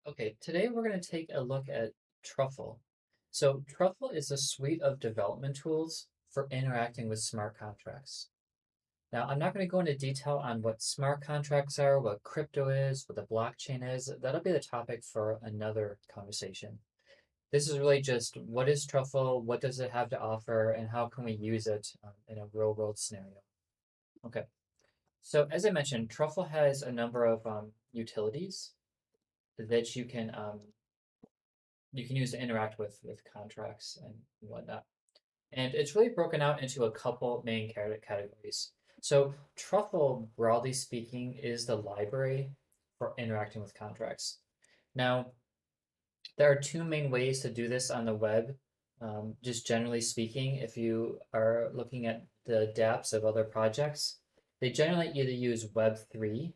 Okay, today we're going to take a look at Truffle. So Truffle is a suite of development tools for interacting with smart contracts. Now, I'm not going to go into detail on what smart contracts are, what crypto is, what the blockchain is. That'll be the topic for another conversation. This is really just what is Truffle, what does it have to offer, and how can we use it in a real world scenario. Okay, so as I mentioned, Truffle has a number of utilities that you can use to interact with contracts and whatnot. And it's really broken out into a couple main categories. So Truffle, broadly speaking, is the library for interacting with contracts. Now, there are two main ways to do this on the web. Just generally speaking, if you are looking at the dApps of other projects, they generally either use Web3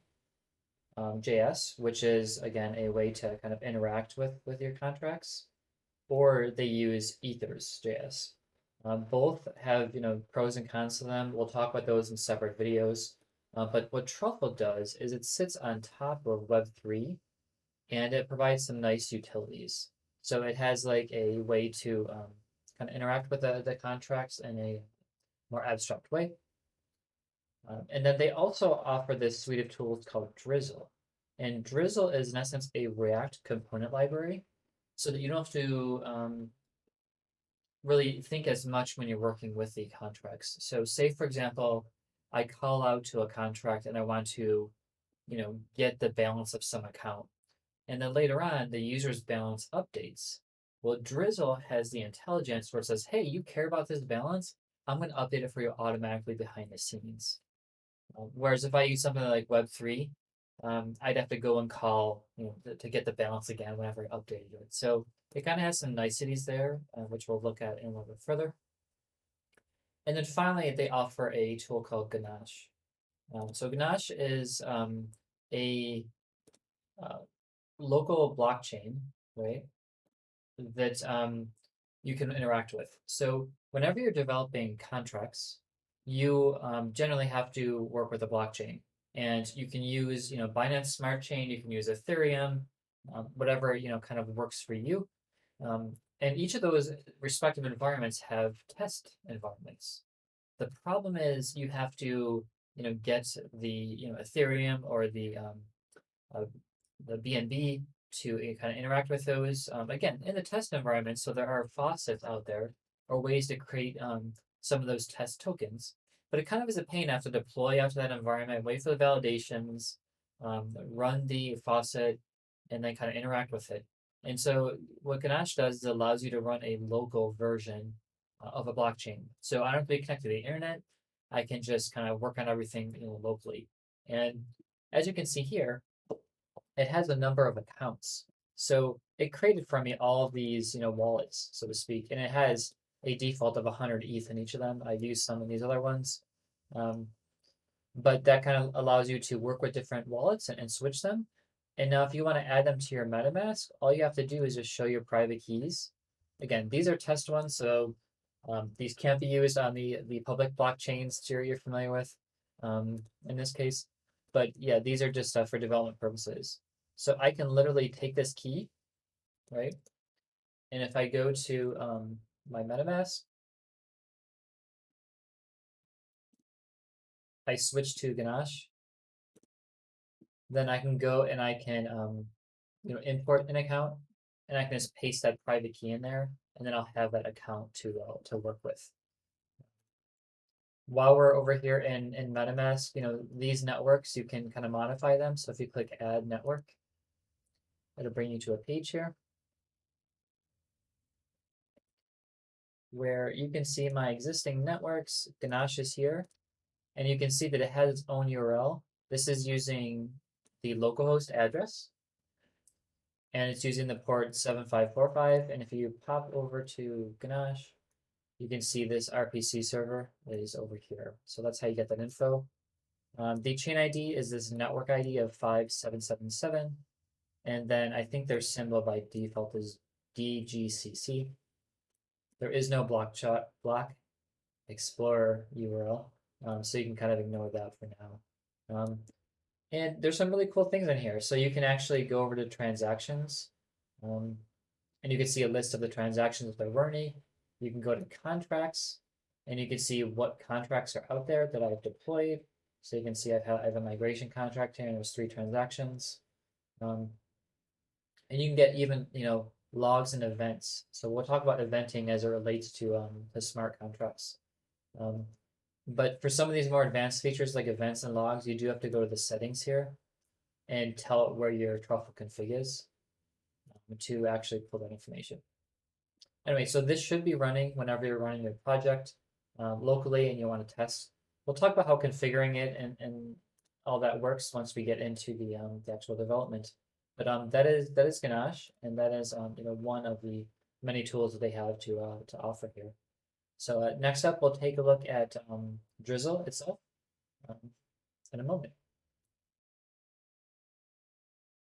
JS, which is again a way to kind of interact with your contracts, or they use Ethers JS. Both have pros and cons to them. We'll talk about those in separate videos. But what Truffle does is it sits on top of Web3 and it provides some nice utilities. So it has like a way to kind of interact with the contracts in a more abstract way. And then they also offer this suite of tools called Drizzle. And Drizzle is, in essence, a React component library so that you don't have to really think as much when you're working with the contracts. So say, for example, I call out to a contract and I want to, get the balance of some account. And then later on, the user's balance updates. Well, Drizzle has the intelligence where it says, hey, you care about this balance? I'm going to update it for you automatically behind the scenes. Whereas if I use something like Web3, I'd have to go and call to get the balance again whenever I updated it. So it kind of has some niceties there, which we'll look at in a little bit further. And then finally, they offer a tool called Ganache. So Ganache is a uh, local blockchain, right, that you can interact with. So whenever you're developing contracts, you generally have to work with a blockchain, and you can use Binance Smart Chain, you can use Ethereum, whatever kind of works for you. And each of those respective environments have test environments. The problem is you have to get the Ethereum or uh, the BNB to kind of interact with those again in the test environment. So there are faucets out there or ways to create some of those test tokens, but it kind of is a pain after deploy out to that environment, wait for the validations, run the faucet, and then kind of interact with it. And so what Ganache does is it allows you to run a local version of a blockchain. So I don't have to be connected to the internet. I can just kind of work on everything locally. And as you can see here, it has a number of accounts. So it created for me all of these, wallets, so to speak, and it has a default of 100 ETH in each of them. I've used some of these other ones, um, but that kind of allows you to work with different wallets and switch them. And now, if you want to add them to your MetaMask, all you have to do is just show your private keys. Again, these are test ones, so these can't be used on the public blockchains you're familiar with in this case. But yeah, these are just for development purposes. So I can literally take this key, right? And if I go to my MetaMask, I switch to Ganache, then I can go and I can import an account, and I can just paste that private key in there, and then I'll have that account to work with. While we're over here in MetaMask, these networks you can kind of modify them. So if you click Add Network, it'll bring you to a page here where you can see my existing networks. Ganache is here, and you can see that it has its own URL. This is using the localhost address, and it's using the port 7545. And if you pop over to Ganache, you can see this RPC server that is over here. So that's how you get that info. The chain ID is this network ID of 5777. And then I think their symbol by default is DGCC. There is no block explorer URL, so you can kind of ignore that for now. And there's some really cool things in here. So you can actually go over to transactions, um, and you can see a list of the transactions that they're running. You can go to contracts, and you can see what contracts are out there that I've deployed. So you can see I have a migration contract here, and there's 3 transactions. Um, and you can get even logs and events. So we'll talk about eventing as it relates to the smart contracts. Um, but for some of these more advanced features like events and logs, you do have to go to the settings here and tell it where your truffle config is to actually pull that information. Anyway, so this should be running whenever you're running your project locally and you want to test. We'll talk about how configuring it and all that works once we get into the actual development. But that is Ganache, and that is one of the many tools that they have to offer here. So next up, we'll take a look at Drizzle itself um, in a moment.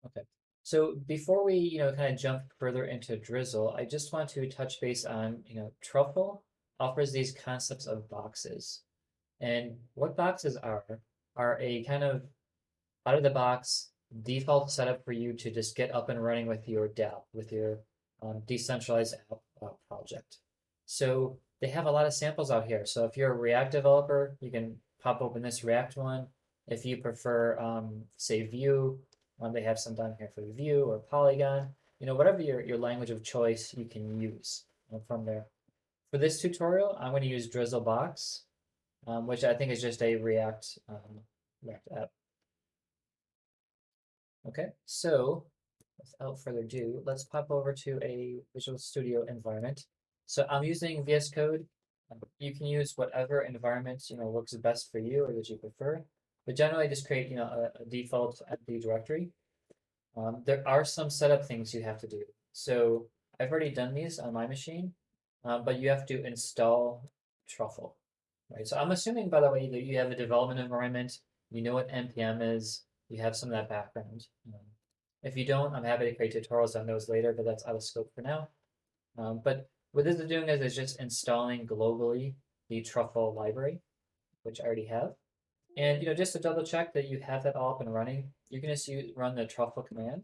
Okay. So before we, kind of jump further into Drizzle, I just want to touch base on, Truffle offers these concepts of boxes. And what boxes are a kind of out of the box default setup for you to just get up and running with your dApp, with your decentralized app project. So they have a lot of samples out here. So if you're a React developer, you can pop open this React one. If you prefer, say, Vue, they have some down here for Vue or Polygon. Whatever your language of choice, you can use from there. For this tutorial, I'm going to use Drizzlebox, which I think is just a React app. Okay, so without further ado, let's pop over to a Visual Studio environment. So I'm using VS Code. You can use whatever environment works best for you or that you prefer. But generally, just create a default empty directory. There are some setup things you have to do. So I've already done these on my machine, but you have to install Truffle. Right. So I'm assuming, by the way, that you have a development environment. You know what npm is. You have some of that background. If you don't, I'm happy to create tutorials on those later, but that's out of scope for now. But what this is doing is just installing globally the Truffle library, which I already have. And just to double check that you have that all up and running, you can just run the Truffle command,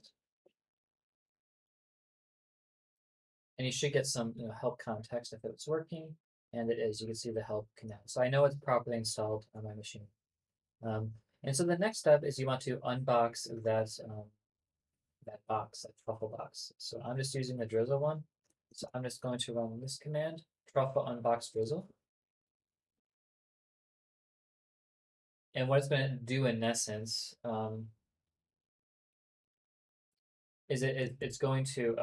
and you should get some help context if it's working, and it is. You can see the help command. So I know it's properly installed on my machine. Um, and so the next step is you want to unbox that box, that truffle box. So I'm just using the drizzle one. So I'm just going to run this command, truffle unbox drizzle. And what it's going to do in essence is it's going to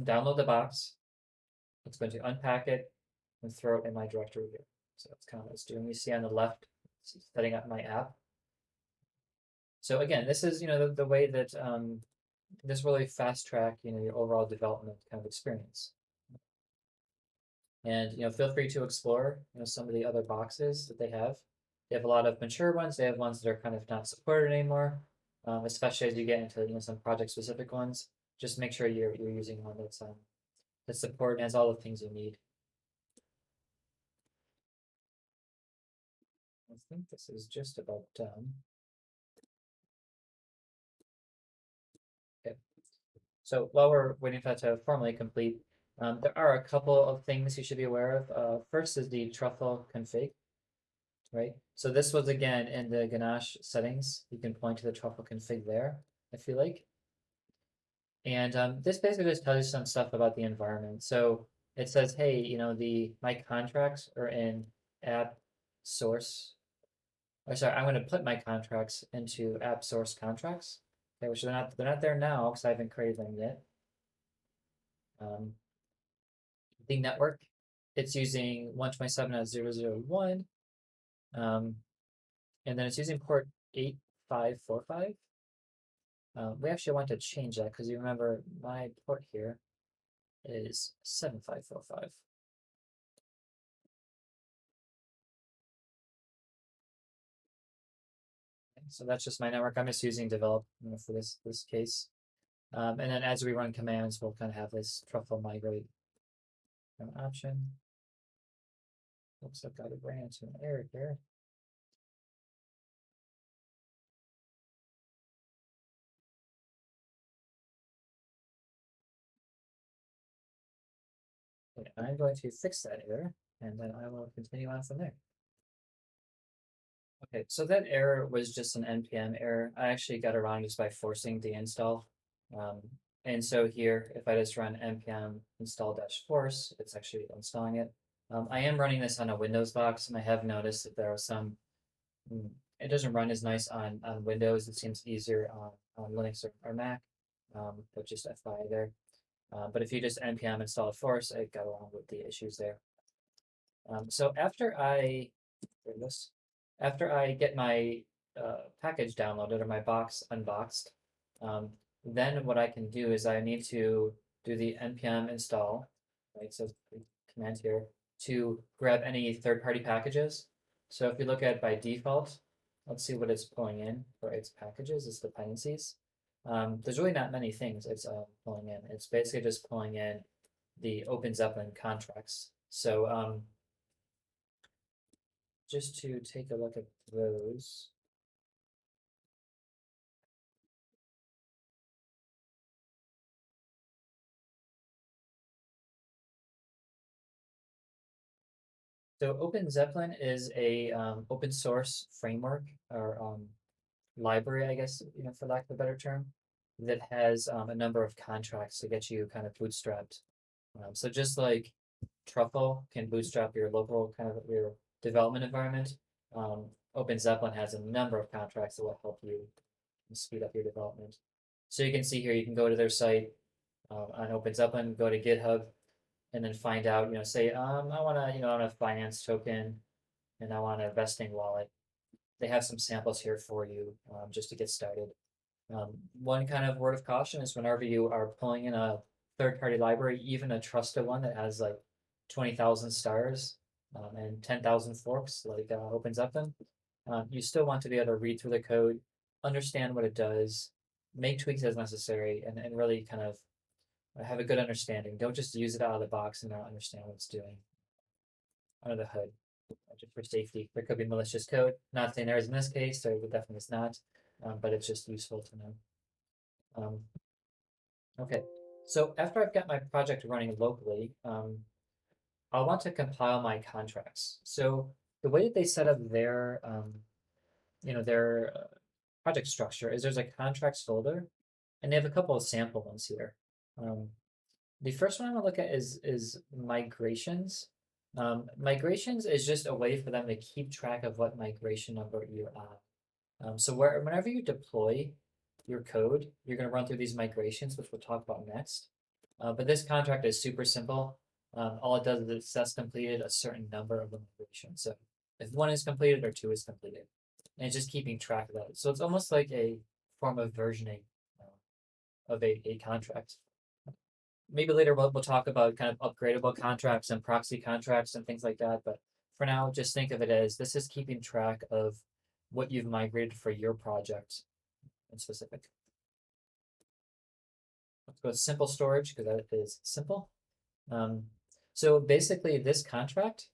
download the box. It's going to unpack it and throw it in my directory here. So that's kind of what it's doing. You see on the left, it's setting up my app. So again, this is the way that this really fast track your overall development kind of experience. And feel free to explore some of the other boxes that they have. They have a lot of mature ones. They have ones that are kind of not supported anymore, especially as you get into some project specific ones. Just make sure you're using one that's supported and has all the things you need. I think this is just about done. Okay. So while we're waiting for that to formally complete, there are a couple of things you should be aware of. First is the truffle config, right? So this was again in the Ganache settings. You can point to the truffle config there if you like. And this basically just tells you some stuff about the environment. So it says, hey, my contracts are in app source. Or sorry, I'm going to put my contracts into app source contracts. Okay, which they're not there now because I haven't created them yet. The network, it's using 127.0.0.1, and then it's using port 8545. We actually want to change that because you remember my port here is 7545. So that's just my network. I'm just using develop for this case. And then as we run commands, we'll kind of have this truffle migrate option. Looks like I ran into an error here. Okay, I'm going to fix that error, and then I will continue on from there. Okay, so that error was just an npm error. I actually got around just by forcing the install. Um, and so here, if I just run npm install dash force, it's actually installing it. I am running this on a Windows box, and I have noticed that there are some, it doesn't run as nice on Windows. It seems easier on Linux or Mac, but just FYI there. But if you just npm install force, I got along with the issues there. So after I get my package downloaded or my box unboxed, um, then what I can do is I need to do the npm install, right? So the command here to grab any third-party packages. So if you look at by default, let's see what it's pulling in for its packages, its dependencies. There's really not many things it's pulling in. It's basically just pulling in the OpenZeppelin contracts. So just to take a look at those. So OpenZeppelin is a open source framework or library, I guess, for lack of a better term, that has a number of contracts to get you kind of bootstrapped. So just like Truffle can bootstrap your local kind of your development environment, OpenZeppelin has a number of contracts that will help you speed up your development. So you can see here, you can go to their site on OpenZeppelin, go to GitHub, and then find out, say, I want to, I want a finance token and I want a vesting wallet. They have some samples here for you just to get started. One kind of word of caution is whenever you are pulling in a third-party library, even a trusted one that has like 20,000 stars and 10,000 forks, like OpenZeppelin, you still want to be able to read through the code, understand what it does, make tweaks as necessary, and really kind of have a good understanding. Don't just use it out of the box and not understand what it's doing under the hood, just for safety. There could be malicious code. Not saying there is in this case, there definitely is not, but it's just useful to know. Okay, so after I've got my project running locally, I'll want to compile my contracts. So the way that they set up their project structure is there's a contracts folder, and they have a couple of sample ones here. Um, The first one I'm gonna look at is migrations. Migrations is just a way for them to keep track of what migration number you're on. So whenever you deploy your code, you're gonna run through these migrations, which we'll talk about next. But this contract is super simple. All it does is it sets completed a certain number of the migrations. So if one is completed or two is completed, and it's just keeping track of that. So it's almost like a form of versioning of a contract. Maybe later we'll talk about kind of upgradable contracts and proxy contracts and things like that. But for now, just think of it as this is keeping track of what you've migrated for your project in specific. Let's go with simple storage because that is simple. So basically this contract,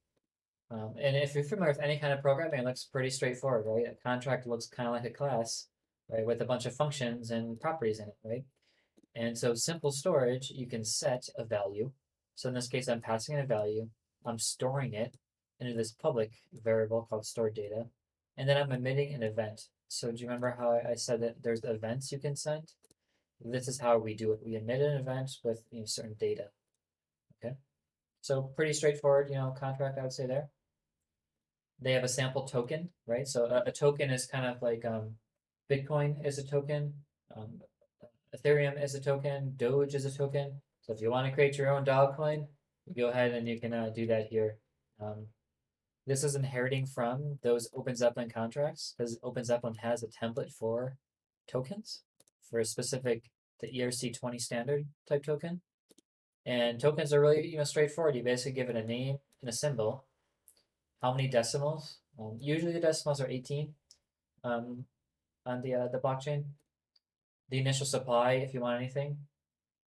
and if you're familiar with any kind of programming, it looks pretty straightforward, right? A contract looks kind of like a class, right, with a bunch of functions and properties in it, right? And so simple storage, you can set a value. So in this case, I'm passing in a value. I'm storing it into this public variable called stored data. And then I'm emitting an event. So do you remember how I said that there's events you can send? This is how we do it. We emit an event with certain data. Okay. So pretty straightforward, contract, I would say there. They have a sample token, right? So a token is kind of like Bitcoin is a token. Um, Ethereum is a token, Doge is a token. So if you want to create your own dog coin, you go ahead and you can do that here. This is inheriting from those OpenZeppelin contracts because OpenZeppelin has a template for tokens for a specific, the ERC20 standard type token. And tokens are really straightforward. You basically give it a name and a symbol. How many decimals? Usually the decimals are 18 on the blockchain. The initial supply if you want anything,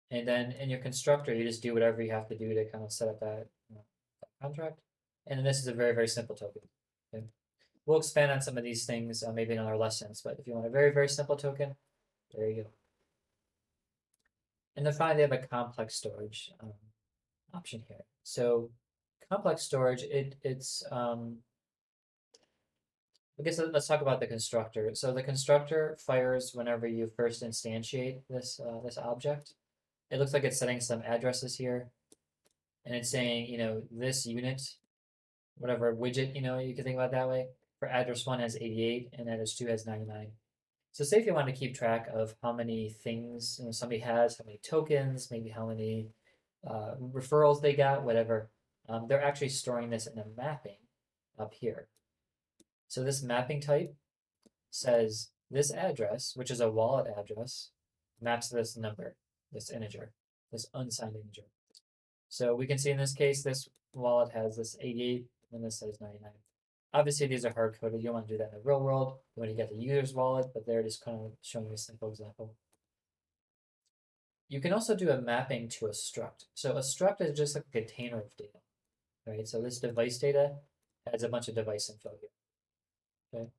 and then in your constructor, you just do whatever you have to do to kind of set up that, that contract. And then this is a very, very simple token. Okay? We'll expand on some of these things maybe in other lessons, but if you want a very, very simple token, there you go. And then finally, they have a complex storage. option here. So complex storage, it's I guess let's talk about the constructor. So the constructor fires whenever you first instantiate this object. It looks like it's setting some addresses here, and it's saying, this unit, whatever widget, you can think about it that way. For address one has 88 and address two has 99. So say if you want to keep track of how many things somebody has, how many tokens, maybe how many referrals they got, whatever, they're actually storing this in a mapping up here. So this mapping type says this address, which is a wallet address, maps to this number, this integer, this unsigned integer. So we can see in this case, this wallet has this 88 and this says 99. Obviously, these are hard coded. You don't want to do that in the real world. You want to get the user's wallet, but they're just kind of showing you a simple example. You can also do a mapping to a struct. So a struct is just a container of data, right? So this device data has a bunch of device info here, okay?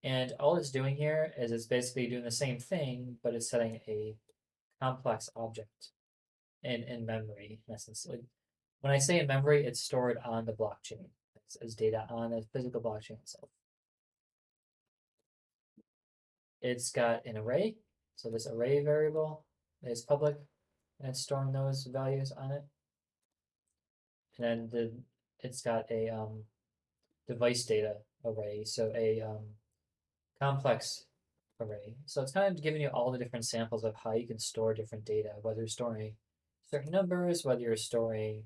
And all it's doing here is it's basically doing the same thing, but it's setting a complex object in memory, in essence. Like, when I say in memory, it's stored on the blockchain as data on the physical blockchain itself. It's got an array, so this array variable is public, and it's storing those values on it. And then it's got a device data array, so a complex array. So it's kind of giving you all the different samples of how you can store different data, whether you're storing certain numbers, whether you're storing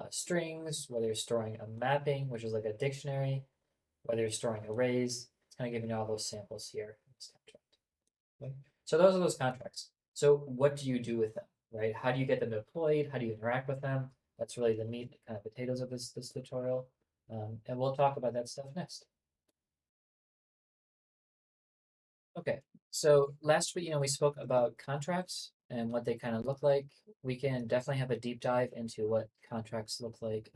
strings, whether you're storing a mapping, which is like a dictionary, whether you're storing arrays. It's kind of giving you all those samples here in this contract. Okay? So those are those contracts. So what do you do with them, right? How do you get them deployed? How do you interact with them? That's really the meat, kind of potatoes of this tutorial. And we'll talk about that stuff next. Okay, so last week, we spoke about contracts and what they kind of look like. We can definitely have a deep dive into what contracts look like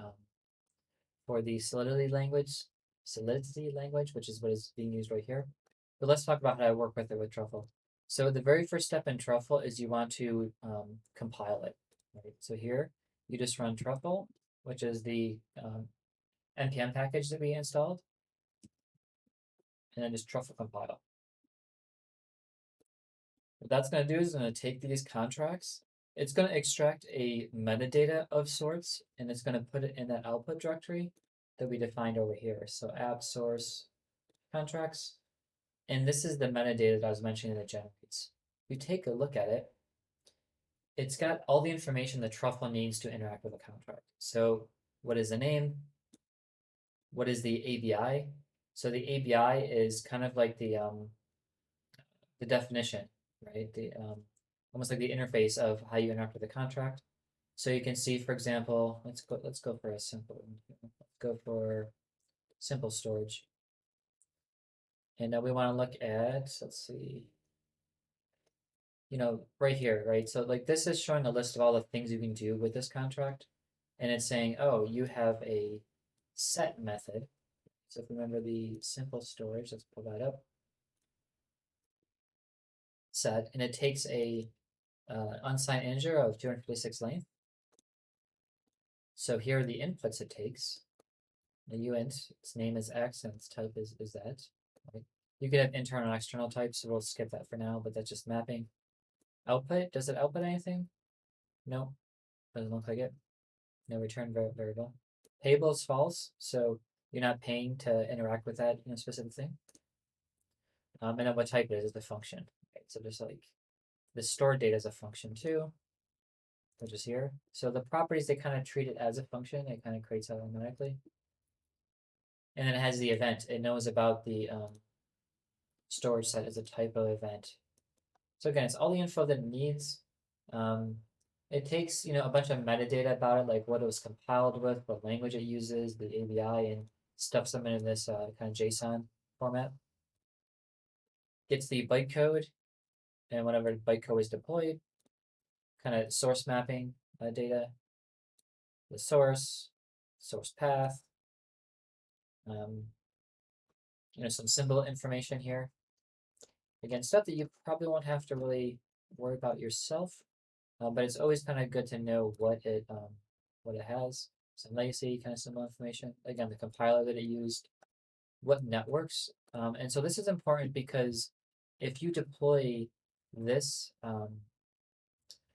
for the Solidity language, which is what is being used right here. But let's talk about how I work with it with Truffle. So the very first step in Truffle is you want to compile it. Right? So here, you just run Truffle, which is the npm package that we installed, and then just Truffle compile. What that's going to do is going to take these contracts, it's going to extract a metadata of sorts, and it's going to put it in that output directory that we defined over here. So app source contracts, and this is the metadata that I was mentioning that it generates. If you take a look at it, it's got all the information that Truffle needs to interact with a contract. So what is the name? What is the ABI? So the ABI is kind of like the definition, right? The almost like the interface of how you interact with the contract. So you can see, for example, let's go for a simple let's go for simple storage. And now we want to look at, let's see, right here, right? So like this is showing a list of all the things you can do with this contract. And it's saying, oh, you have a set method. So if you remember the simple storage, let's pull that up. Set, and it takes a unsigned integer of 256 length. So here are the inputs it takes. The uint, its name is x and its type is that. Right? You could have internal and external types, so we'll skip that for now, but that's just mapping. Output, does it output anything? No, doesn't look like it. No return variable. Payable is false, so you're not paying to interact with that specific thing. And then what type it is the function. Right? So just like the stored data is a function too, which is here. So the properties, they kind of treat it as a function. It kind of creates that automatically. And then it has the event. It knows about the storage set as a type of event. So again, it's all the info that it needs. It takes a bunch of metadata about it, like what it was compiled with, what language it uses, the ABI, and stuffs them in this kind of JSON format. Gets the bytecode, and whenever bytecode is deployed, kind of source mapping data, the source path, some symbol information here. Again, stuff that you probably won't have to really worry about yourself, but it's always kind of good to know what it what it has, some legacy kind of similar information. Again, the compiler that it used, what networks. And so this is important because if you deploy this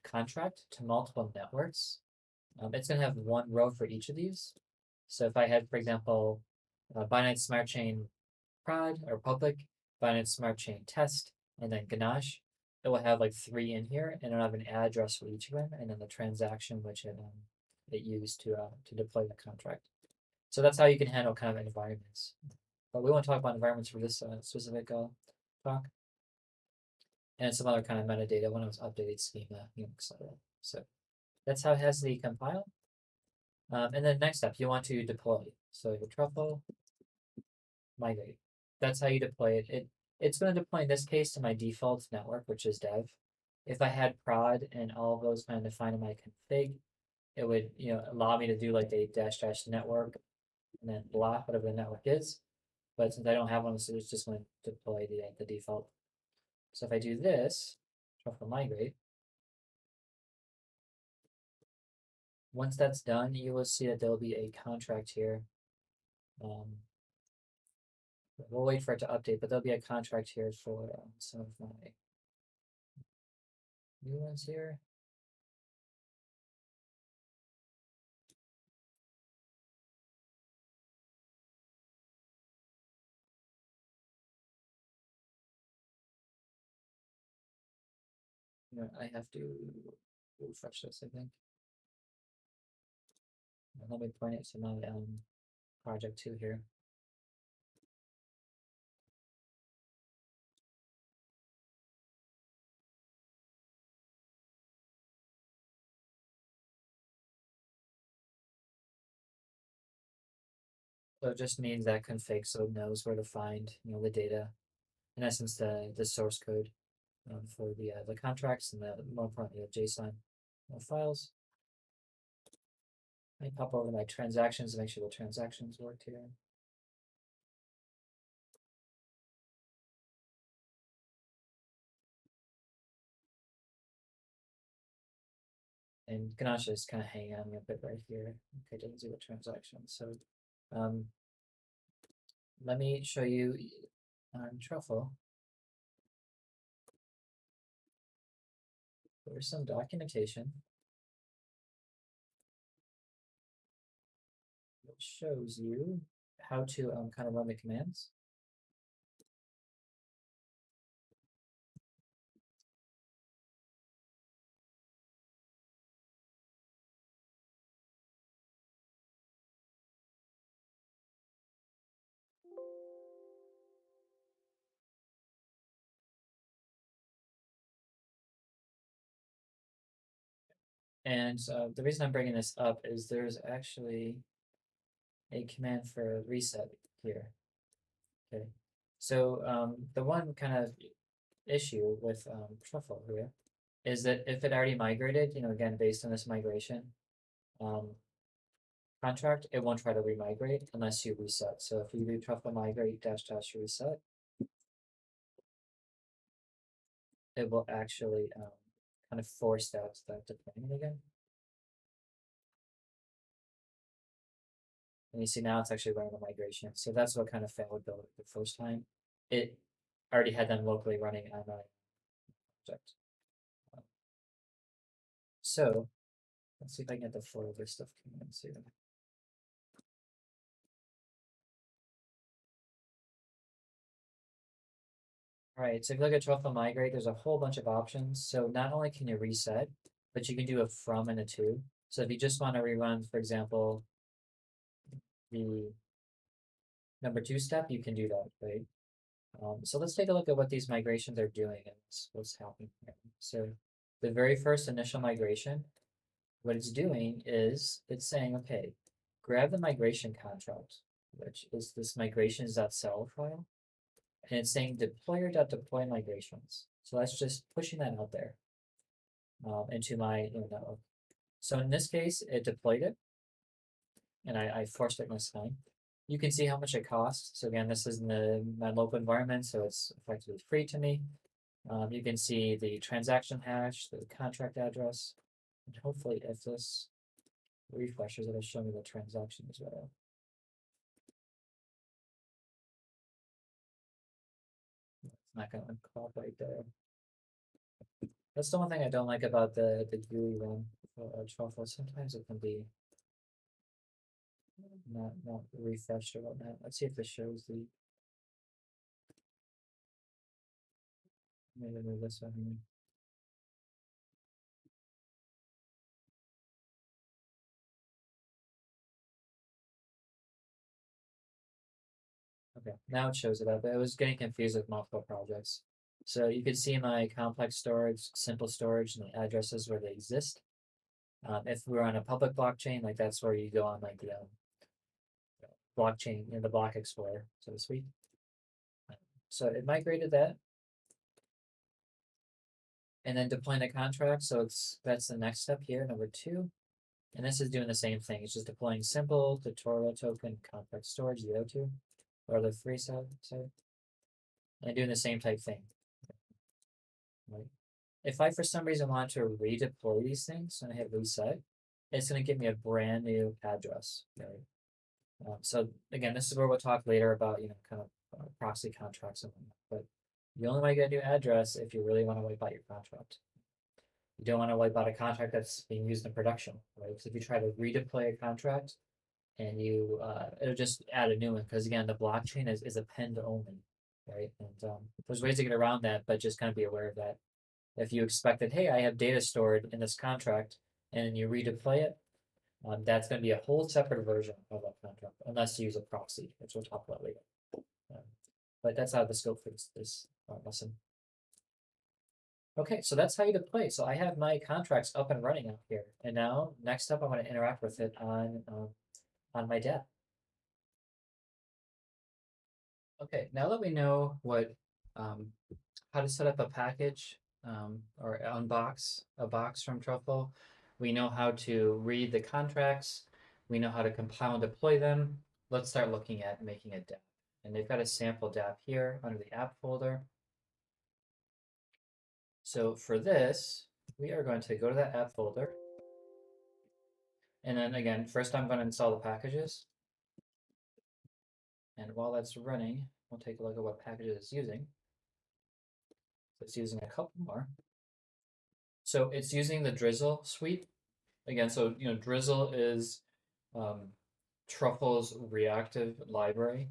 contract to multiple networks, it's going to have one row for each of these. So if I had, for example, Binance Smart Chain prod or public, Binance Smart Chain test, and then Ganache, it will have like 3 in here, and it'll have an address for each of them, and then the transaction which it used to deploy the contract. So that's how you can handle kind of environments. But we want to talk about environments for this specific talk, and some other kind of metadata when it was updated schema, etc. So that's how it has the compile. And then next up, you want to deploy. So your Truffle migrate. That's how you deploy it. It's going to deploy in this case to my default network, which is dev. If I had prod and all of those kind of defined in my config, it would allow me to do like a dash dash network and then block whatever the network is. But since I don't have one, so it's just going to deploy the default. So if I do this, Truffle migrate, once that's done, you will see that there'll be a contract here. We'll wait for it to update, but there'll be a contract here for some of my new ones here. I have to refresh this, I think. Let me point it to my project 2 here. So it just means that config so it knows where to find the data, in essence the source code for the contracts and the more importantly the JSON files. I pop over my transactions to make sure the transactions work here. And Ganache is kind of hanging on me a bit right here. Okay, doesn't see the transaction. So let me show you on Truffle. There's some documentation that shows you how to kind of run the commands. And the reason I'm bringing this up is there's actually a command for reset here. Okay, so the one kind of issue with Truffle here is that if it already migrated, again based on this migration contract, it won't try to remigrate unless you reset. So if you do Truffle migrate dash dash reset, it will actually kind of force that deployment again. And you see now it's actually running the migration. So that's what kind of failed the first time. It already had them locally running on my project. So let's see if I can get the full list of commands here. All right, so if you look at Truffle migrate, there's a whole bunch of options. So not only can you reset, but you can do a from and a to. So if you just want to rerun, for example, the number 2 step, you can do that, right? So let's take a look at what these migrations are doing and what's happening here. So the very first initial migration, what it's doing is it's saying, okay, grab the migration contract, which is this migrations.cell file, and it's saying deployer.deploy migrations. So that's just pushing that out there into my network. So in this case, it deployed it, and I forced it this time. You can see how much it costs. So again, this is in my local environment, so it's effectively free to me. You can see the transaction hash, the contract address, and hopefully if this refreshes, it'll show me the transaction as well. It's not going to incorporate there. That's the one thing I don't like about the GUI run for Truffle. Sometimes it can be not refreshed or whatnot. Let's see if this shows the. Maybe move this one here. Okay, now it shows it up. I was getting confused with multiple projects. So you can see my complex storage, simple storage, and the addresses where they exist. If we're on a public blockchain, like that's where you go on like the blockchain in the block explorer, so to speak. So it migrated that, and then deploying the contract. So that's the next step here, number 2. And this is doing the same thing. It's just deploying simple tutorial token complex storage, the O2, or the 3 side, and doing the same type thing. Right? If I for some reason want to redeploy these things and I hit reset, it's going to give me a brand new address. Right? So again, this is where we'll talk later about kind of proxy contracts and whatnot. But you only want to get a new address if you really want to wipe out your contract. You don't want to wipe out a contract that's being used in production, right? Because if you try to redeploy a contract and it'll just add a new one. Because again, the blockchain is append only, right? And there's ways to get around that, but just kind of be aware of that. If you expect that, hey, I have data stored in this contract, and you redeploy it, that's going to be a whole separate version of that contract, unless you use a proxy, which we'll talk about later. But that's out of the scope for this lesson. Okay, so that's how you deploy. So I have my contracts up and running out here, and now next up, I want to interact with it on my dApp. Okay, now that we know how to set up a package or unbox a box from Truffle, we know how to read the contracts, we know how to compile and deploy them. Let's start looking at making a dApp. And they've got a sample dApp here under the app folder. So for this, we are going to go to that app folder. And then again, first I'm going to install the packages. And while that's running, we'll take a look at what packages it's using. So it's using a couple more. So it's using the Drizzle suite. Again, so Drizzle is Truffle's reactive library.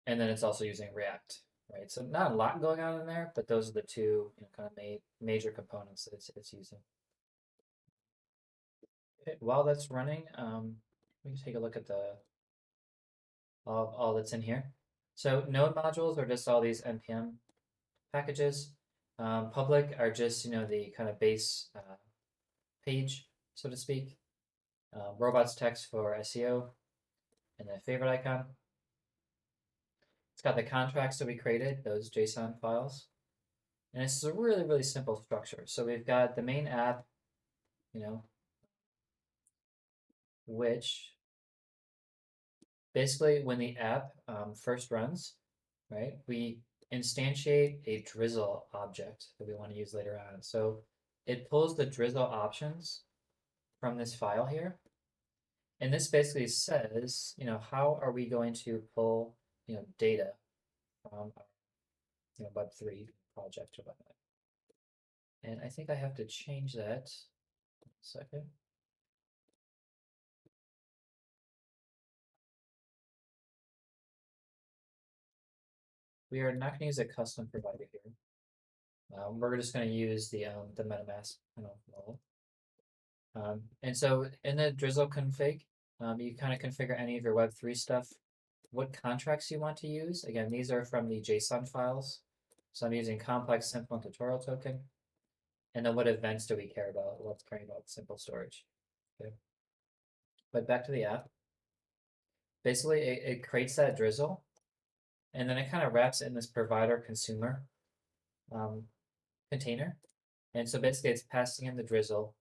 And then it's also using React, right? So not a lot going on in there, but those are the two kind of major components that it's using. Okay, while that's running, we can take a look at all that's in here. So node modules are just all these npm packages. Public are just the kind of base page, so to speak. Robots text for SEO, and then favorite icon. It's got the contracts that we created, those JSON files. And this is a really, really simple structure. So we've got the main app, which basically when the app first runs, right, we instantiate a drizzle object that we want to use later on. So it pulls the drizzle options from this file here. And this basically says, how are we going to pull, data from our, Web3 project or whatnot. And I think I have to change that. Second. We are not going to use a custom provider here. We're just going to use the MetaMask model. And so in the Drizzle config, you kind of configure any of your Web3 stuff, what contracts you want to use. Again, these are from the JSON files. So I'm using complex, simple, and tutorial token. And then what events do we care about? Let's care about simple storage. Okay. But back to the app. Basically, it creates that drizzle, and then it kind of wraps in this provider consumer container. And so basically, it's passing in the drizzle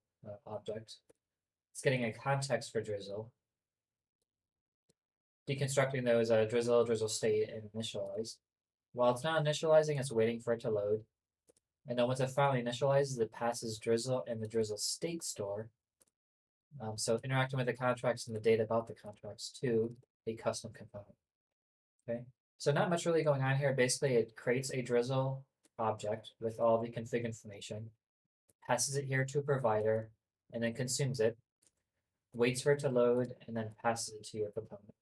object. It's getting a context for drizzle, deconstructing those drizzle state, and initialize. While it's not initializing, it's waiting for it to load. And then once it finally initializes, it passes drizzle and the drizzle state store So interacting with the contracts and the data about the contracts to a custom component. Okay, so not much really going on here. Basically, it creates a Drizzle object with all the config information, passes it here to a provider, and then consumes it, waits for it to load, and then passes it to your component.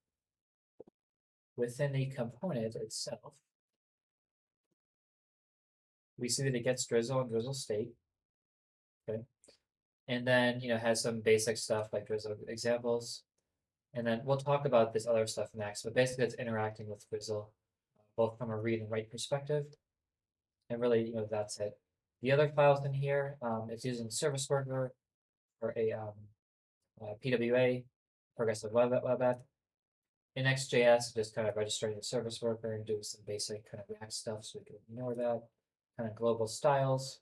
Within the component itself, we see that it gets Drizzle and Drizzle state. Okay, and then has some basic stuff like Drizzle examples, and then we'll talk about this other stuff next. But basically, it's interacting with Drizzle, both from a read and write perspective, and really, that's it. The other files in here, it's using service worker for a PWA, progressive web app. In Next.js, just kind of registering the service worker and doing some basic kind of React stuff, so we can ignore that. Kind of global styles,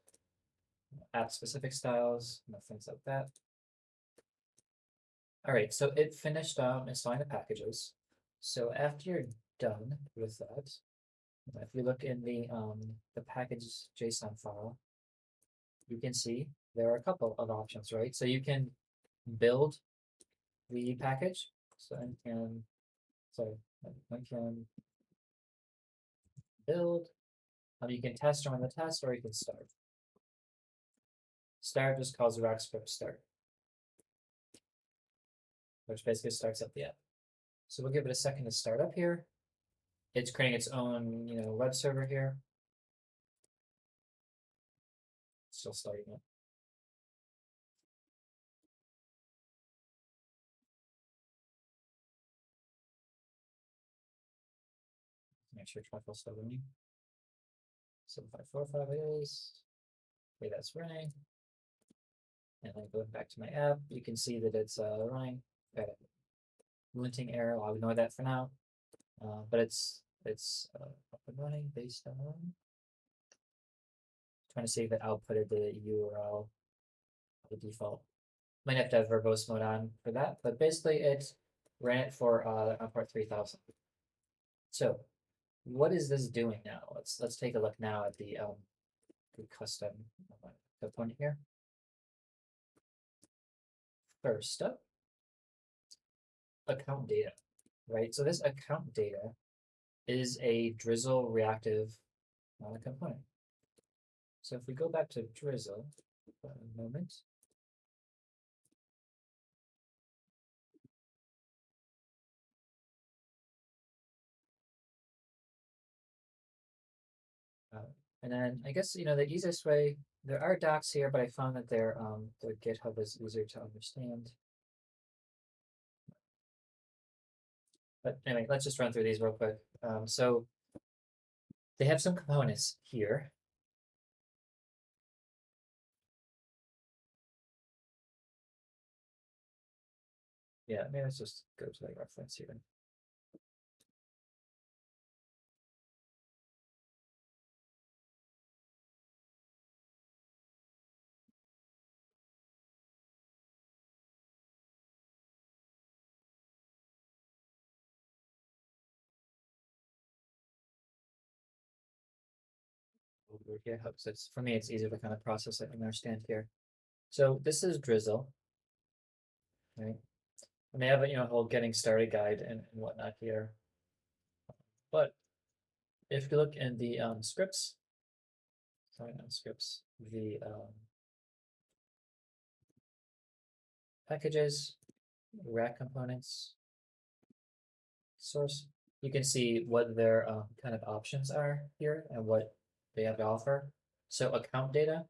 app-specific styles, things like that. All right, so it finished installing the packages. So after you're done with that, if we look in the package JSON file, you can see there are a couple of options, right? So you can build the package. So I can build. You can test or run the test, or you can start. Start just calls the React script start, which basically starts up the app. So we'll give it a second to start up here. It's creating its own, web server here. Still starting it. Make sure Truffle's still running. So 545 is. Okay, that's running. And then going back to my app, you can see that it's running. Linting error. I'll ignore that for now. But it's up and running based on trying to see if it outputted the URL, the default. Might have to have verbose mode on for that, but basically it ran it for on port 3000. So what is this doing now? Let's take a look now at the custom component here. First up, account data, right? So this account data is a Drizzle reactive component. So if we go back to Drizzle for a moment, and then I guess the easiest way, there are docs here, but I found that their GitHub is easier to understand. But anyway, let's just run through these real quick. So they have some components here. Yeah, maybe let's just go to the reference here. Over here, so for me, it's easier to kind of process it and understand here. So this is Drizzle, right? And they have a whole getting started guide and whatnot here. But if you look in the scripts, sorry, not scripts, the packages, React components, source, you can see what their kind of options are here and what they have to offer. So account data,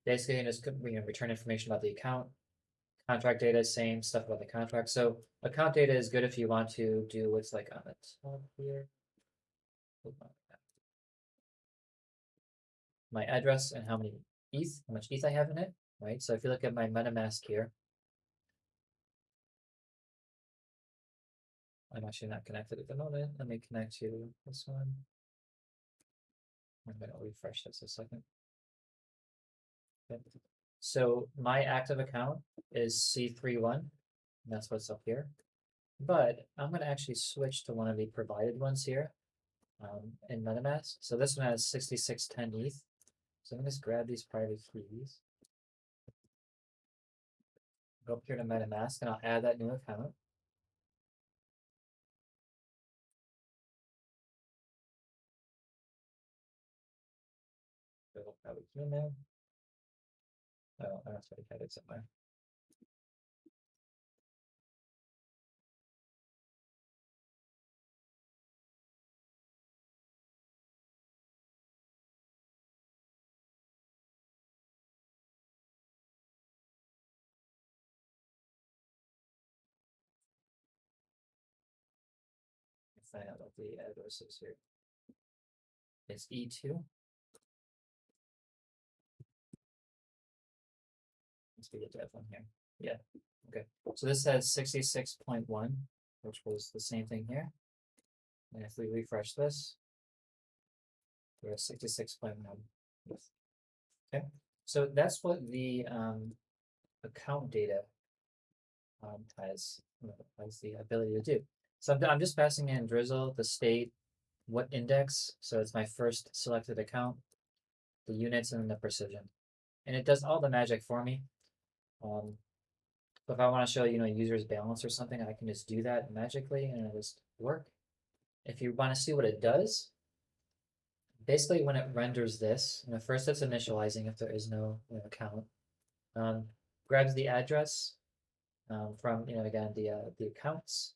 basically you just return information about the account. Contract data, same stuff about the contract. So account data is good if you want to do what's like on the top here. My address and how much ETH I have in it, right? So if you look at my MetaMask here, I'm actually not connected at the moment. Let me connect to this one. I'm going to refresh this a second. Okay. So my active account is C31, and that's what's up here. But I'm going to actually switch to one of the provided ones here in MetaMask. So this one has 6610 ETH. So I'm going to just grab these private keys. Go up here to MetaMask and I'll add that new account. It'll probably key in there. Oh, I must have had it somewhere. Find out what the address is here. It's E2. Let's get that one here. Yeah. Okay. So this says 66.1, which was the same thing here. And if we refresh this, we're at 66.1. Okay. So that's what the account data has the ability to do. So I'm just passing in drizzle, the state, what index. So it's my first selected account, the units, and then the precision. And it does all the magic for me. If I want to show, user's balance or something, I can just do that magically and it'll just work. If you want to see what it does, basically when it renders this, first it's initializing if there is no account, grabs the address from, again, the accounts,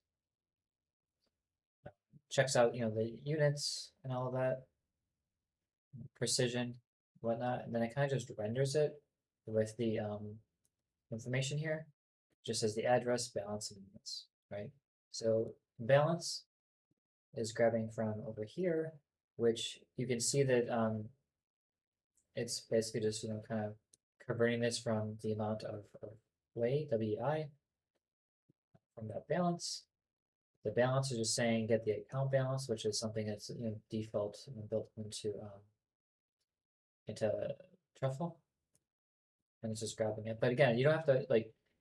checks out, the units and all of that, precision, whatnot, and then it kind of just renders it with the information here, just as the address, balance, and units, right? So balance is grabbing from over here, which you can see that it's basically just kind of converting this from the amount of WI from that balance. The balance is just saying get the account balance, which is something that's default built into Truffle, and it's just grabbing it. But again, you don't have to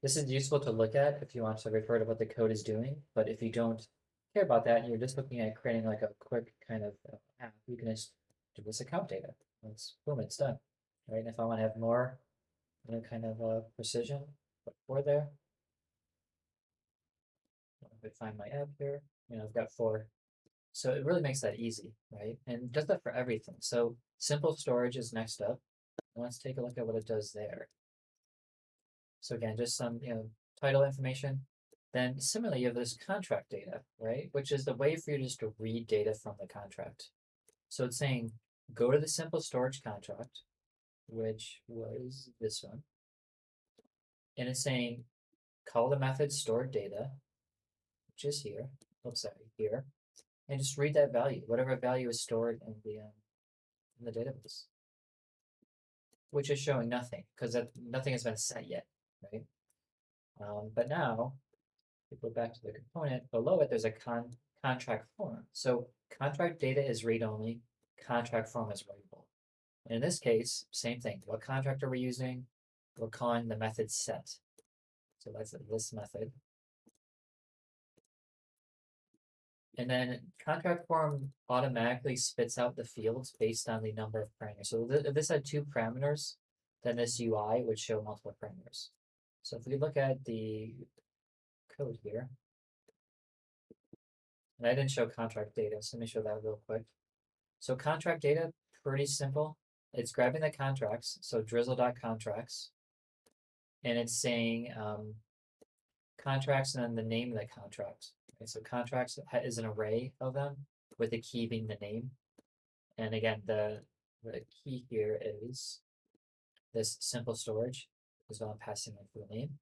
this is useful to look at if you want to refer to what the code is doing. But if you don't care about that, and you're just looking at creating a quick kind of app, you can just do this account data. It's boom, it's done, right? And if I want to have more, kind of precision, put 4 there. If I find my app here, I've got 4. So it really makes that easy, right? And does that for everything. So simple storage is next up. Let's take a look at what it does there. So again, just some title information. Then similarly, you have this contract data, right? Which is the way for you just to read data from the contract. So it's saying go to the simple storage contract, which was this one. And it's saying call the method stored data, which is here. Oops, sorry, here. And just read that value, whatever value is stored in the database, which is showing nothing because nothing has been set yet, right? But now, if we go back to the component, below it, there's a contract form. So contract data is read-only, contract form is writable. And in this case, same thing. What contract are we using? We're calling the method set. So that's this method. And then contract form automatically spits out the fields based on the number of parameters. So if this had 2 parameters, then this UI would show multiple parameters. So if we look at the code here, and I didn't show contract data, so let me show that real quick. So contract data, pretty simple. It's grabbing the contracts, so drizzle.contracts, and it's saying contracts and then the name of the contract. Okay, so contracts is an array of them, with the key being the name. And again, the key here is this simple storage, is what I'm passing in for the name.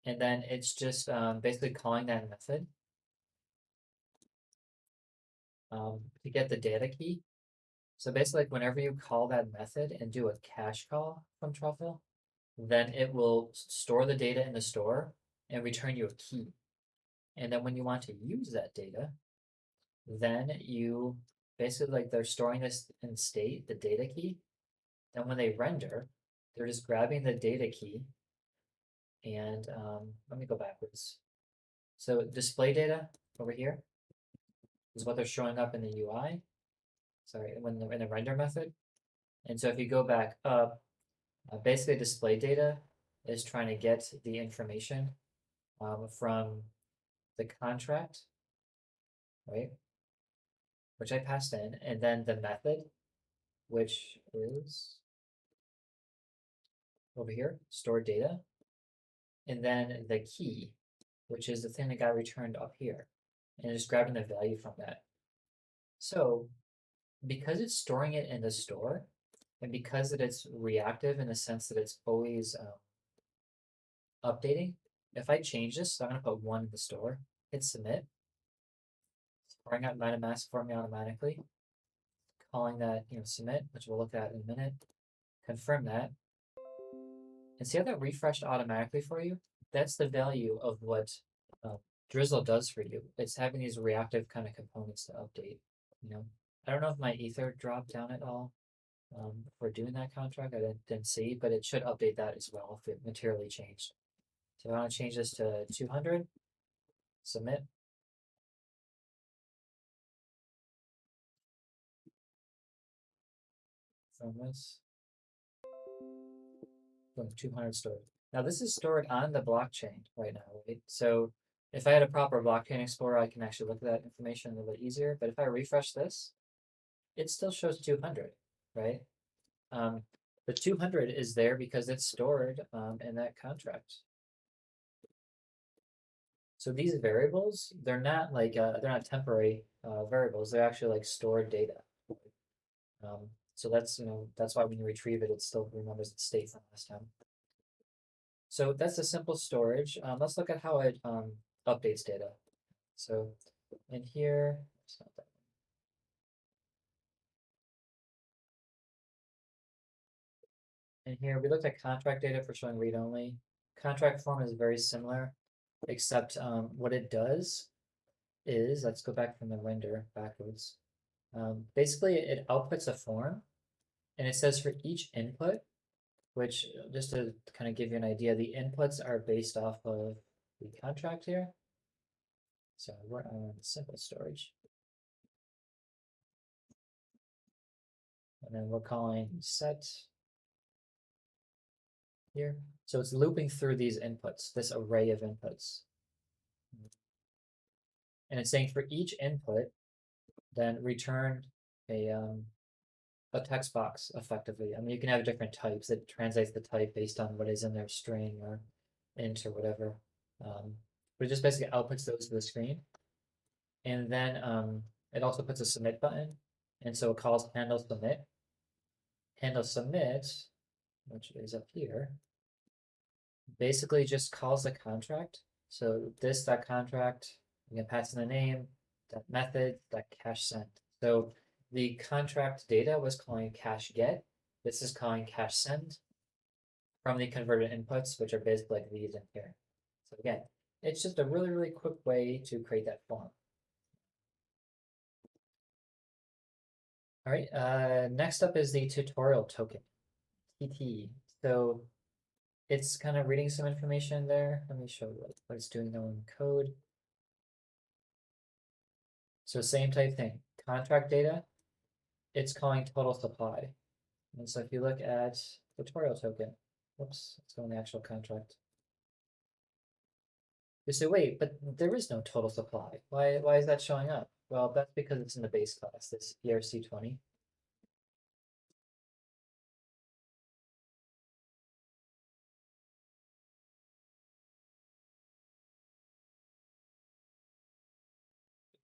And then it's just basically calling that method to get the data key. So basically, whenever you call that method and do a cache call from Truffle, then it will store the data in the store and return you a key. And then when you want to use that data, then you basically they're storing this in state, the data key. Then when they render, they're just grabbing the data key. And let me go backwards. So display data over here is what they're showing up in the UI. Sorry, in the render method. And so if you go back up, basically display data is trying to get the information from the contract, right? Which I passed in, and then the method, which is over here, store data, and then the key, which is the thing that got returned up here, and just grabbing the value from that. So because it's storing it in the store, and because it's reactive in the sense that it's always updating, if I change this, so I'm going to put 1 in the store, hit submit, pouring out MetaMask for me automatically, calling that submit, which we'll look at in a minute, confirm that, and see how that refreshed automatically for you? That's the value of what uh, Drizzle does for you. It's having these reactive kind of components to update. You know, I don't know if my Ether dropped down at all for doing that contract. I didn't see, but it should update that as well if it materially changed. So I want to change this to 200, submit. From this, 200 stored. Now this is stored on the blockchain right now, right? So if I had a proper blockchain explorer, I can actually look at that information a little bit easier. But if I refresh this, it still shows 200, right? Um, the 200 is there because it's stored in that contract. So these variables, they're not like they're not temporary variables. They're actually like stored data. So that's why when you retrieve it, it still remembers its state from last time. So that's a simple storage. Let's look at how it updates data. So in here, it's not that one. In here, we looked at contract data for showing read only. Contract form is very similar, except what it does is, let's go back from the render backwards. Basically, it outputs a form, and it says for each input, which just to kind of give you an idea, the inputs are based off of the contract here. So we're on simple storage. And then we're calling set here. So it's looping through these inputs, this array of inputs. And it's saying for each input, then return a text box effectively. I mean, you can have different types. It translates the type based on what is in their string or int or whatever. But it just basically outputs those to the screen. And then it also puts a submit button. And so it calls handle submit. Handle submit, which is up here, basically just calls the contract. So this that contract, you can pass in the name, that method, that cache sent. So the contract data was calling cache get. This is calling cache send from the converted inputs, which are basically like these in here. So again, it's just a really, really quick way to create that form. All right, next up is the tutorial token, TT. So it's kind of reading some information there. Let me show you what it's doing now in code. So same type thing, contract data, it's calling total supply. And so if you look at tutorial token, whoops, let's go in the actual contract. You say, wait, but there is no total supply. Why is that showing up? Well, that's because it's in the base class, this ERC20.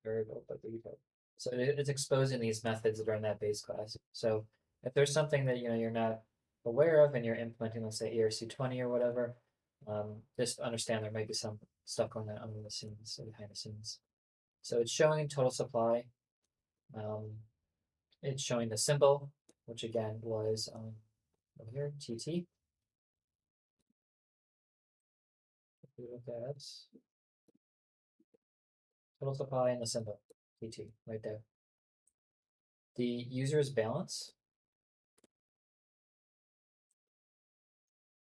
Variable, but the code. So it's exposing these methods that are in that base class. So if there's something that you're not aware of and you're implementing, let's say ERC20 or whatever, just understand there might be some stuff going on under the scenes or behind the scenes. So it's showing total supply. It's showing the symbol, which again was over here, TT. If we look at total supply and the symbol, TT, right there. The user's balance,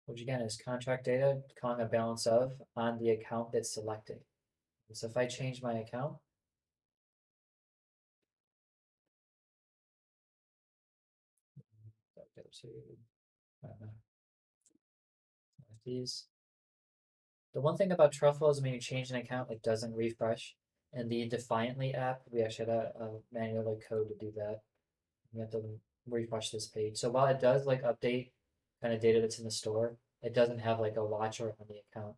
which again is contract data, calling a balance of on the account that's selected. So if I change my account, go to, I don't know, these. The one thing about Truffle is when you change an account, it doesn't refresh. In the Defiantly app, we actually had a manual code to do that. You have to refresh this page. So while it does like update kind of data that's in the store, it doesn't have like a watcher on the account.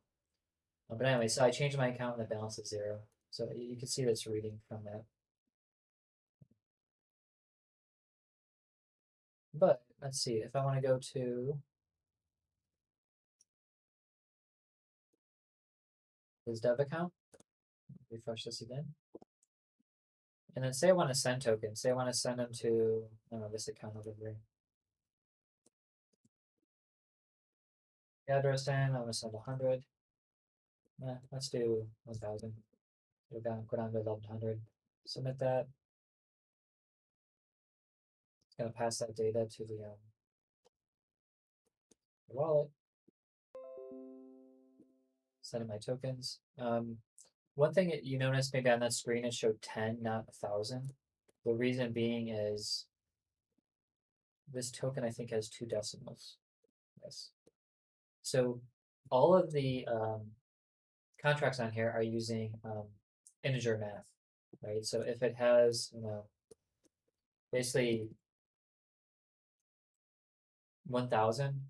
But anyway, so I changed my account and the balance is 0. So you can see that's reading from that. But let's see, if I want to go to his dev account, refresh this again. And then say I want to send tokens. Say I want to send them to, I don't know, this account over here. The address in, I want to send 100. Let's do 1,000. Go down to 1,100. Submit that. It's going to pass that data to the wallet. Send in my tokens. One thing you notice maybe on that screen, it showed 10, not 1,000. The reason being is this token, I think, has 2 decimals. Yes. So all of the contracts on here are using integer math, right? So if it has, basically 1,000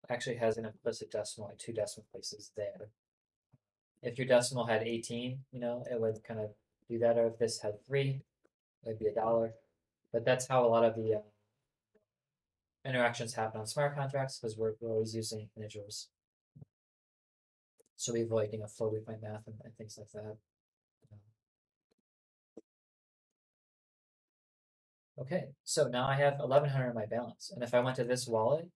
actually has an implicit decimal at 2 decimal places there. If your decimal had 18, it would kind of do that. Or if this had 3, it would be $1. But that's how a lot of the interactions happen on smart contracts because we're always using integers. So we avoid floating point math and things like that. Okay, so now I have 1,100 in my balance. And if I went to this wallet,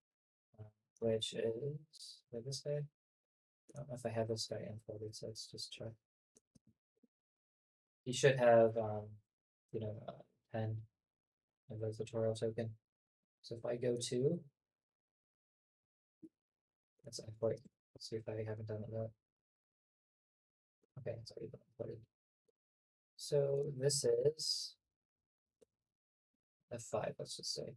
which is this guy, I don't know if I have this guy imported, so let's just check. He should have, 10 of the tutorial token. So if I go to, let's import. Let's see if I haven't done it yet. Okay, it's already been imported. So this is F5, let's just say.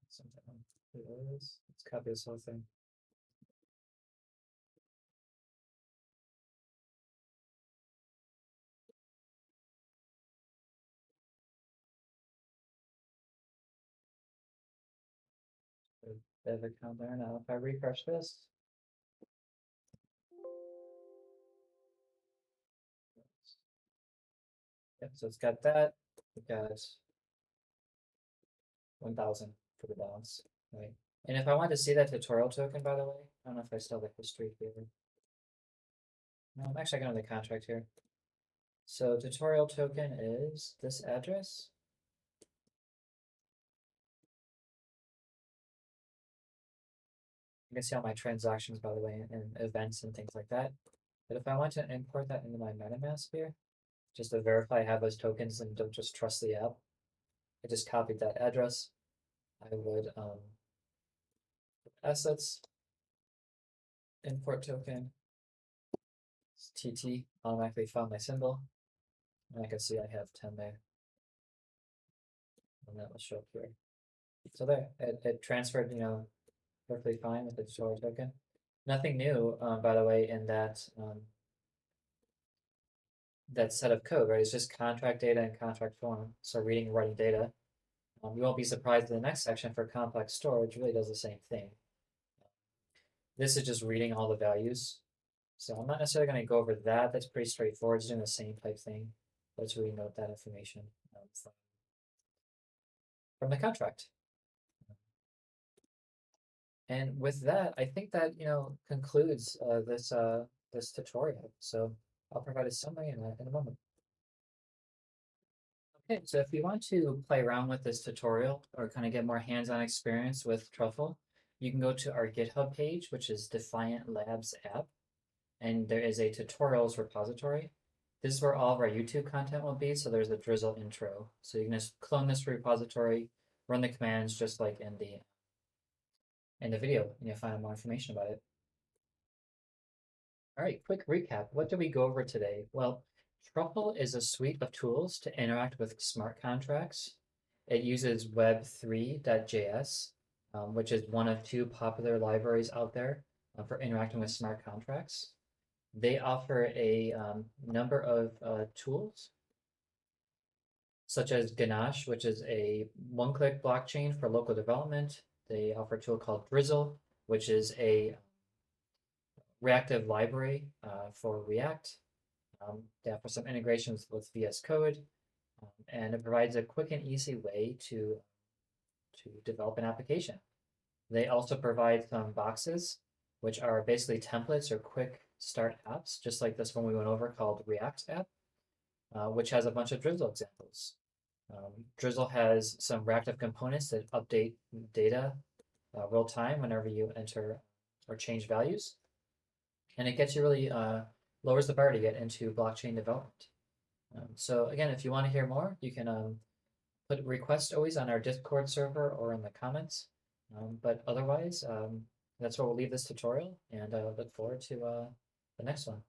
Sometime it is. Let's copy this whole thing. Dev account there now. If I refresh this, yeah, so it's got that. It got 1,000 for the balance, right? And if I wanted to see that tutorial token, by the way, I don't know if I still have the history here. No, I'm actually going to the contract here. So tutorial token is this address. You can see all my transactions, by the way, and events and things like that. But if I want to import that into my MetaMask here, just to verify I have those tokens and don't just trust the app, I just copied that address. I would assets, import token, TT, automatically found my symbol. And I can see I have 10 there. And that will show up here. So there, it transferred, perfectly fine with the tutorial token. Nothing new, by the way, in that set of code, right? It's just contract data and contract form. So reading and writing data. You won't be surprised in the next section for complex storage really does the same thing. This is just reading all the values. So I'm not necessarily going to go over that. That's pretty straightforward. It's doing the same type thing. Let's read note that information from the contract. And with that, I think that concludes this tutorial. So I'll provide a summary in a moment. Okay, so if you want to play around with this tutorial or kind of get more hands-on experience with Truffle, you can go to our GitHub page, which is Defiant Labs app, and there is a tutorials repository. This is where all of our YouTube content will be, so there's a Drizzle intro. So you can just clone this repository, run the commands just like in the video, and you'll find out more information about it. All right, quick recap. What did we go over today? Well, Truffle is a suite of tools to interact with smart contracts. It uses web3.js, which is one of two popular libraries out there for interacting with smart contracts. They offer a number of tools, such as Ganache, which is a one-click blockchain for local development. They offer a tool called Drizzle, which is a reactive library for React. They offer some integrations with VS Code, and it provides a quick and easy way to develop an application. They also provide some boxes, which are basically templates or quick start apps, just like this one we went over called React app, which has a bunch of Drizzle examples. Drizzle has some reactive components that update data real time whenever you enter or change values, and it gets you really lowers the bar to get into blockchain development. So again, if you want to hear more, you can put requests always on our Discord server or in the comments. But otherwise, that's where we'll leave this tutorial, and look forward to the next one.